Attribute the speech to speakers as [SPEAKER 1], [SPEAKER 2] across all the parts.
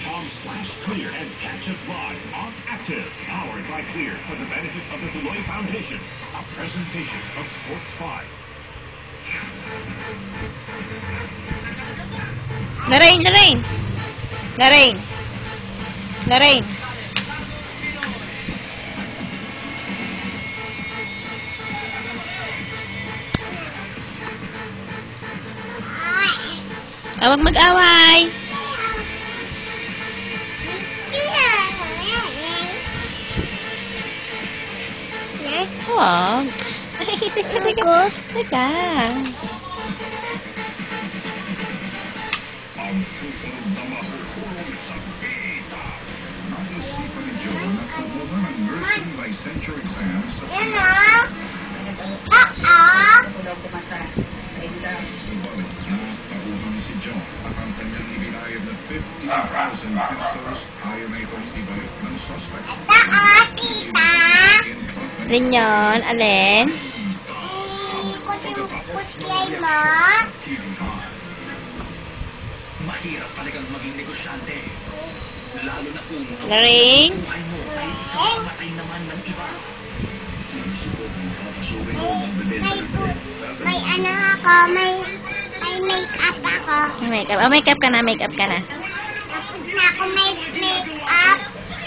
[SPEAKER 1] Calm Splash, Clear, and Catch It Live on Active. Powered by Clear for the benefit of the Tuloy Foundation. A presentation of Sports 5.
[SPEAKER 2] Larain, Larain. Larain. Larain. Huwag mag-away. Huwag. Ay, teka.
[SPEAKER 1] Ang susunod na mahuhulog sa pita. Naisipan ni Joe na kumuha ng nursing licensure exam sa Subalit, nakakuhang si Joe at ang kanyang ibinayad na 50,000 pesos ayaw na itong ibalik ng suspect.
[SPEAKER 2] Rin yun, alin?
[SPEAKER 1] Mahirap talagang maging negosyante. Lalo na kung
[SPEAKER 2] Larain.
[SPEAKER 1] buhay mo ay ikamatay naman ng iba.
[SPEAKER 3] May ano ako, may make-up ako.
[SPEAKER 2] Makeup. Oh, makeup ka na, makeup ka na.
[SPEAKER 3] Tapos na ako may make-up.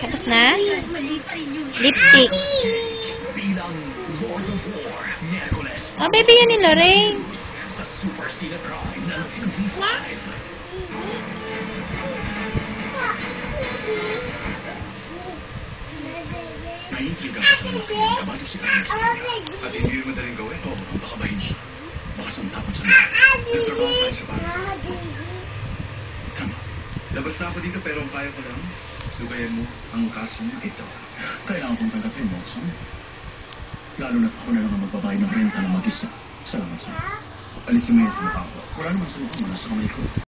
[SPEAKER 2] Tapos na? Lipstick.
[SPEAKER 1] Bilang Lord of War, Miyerkules,
[SPEAKER 2] Oh, baby, yan ni Larain.
[SPEAKER 1] sa Super Cine Prime ng TV5. Naiintriga ka sa mga kabado si Alex. At hindi mo madaling gawin. Oo, baka bahin siya. Baka sumtapon sa mga. Nagtrabaho tayo sa bahay. Tama. Labas na ako dito pero ang kaya ko lang, subayan mo ang kaso mo ito. Kailangan kong tanggapin mo, Watson. Lalo na't ako na lang ang magbabayad ng renta na mag-isa. Salamat sa'yo. Alisin mo yan sa mukha ko. Wala naman sa mukha mo, nasa kamay ko.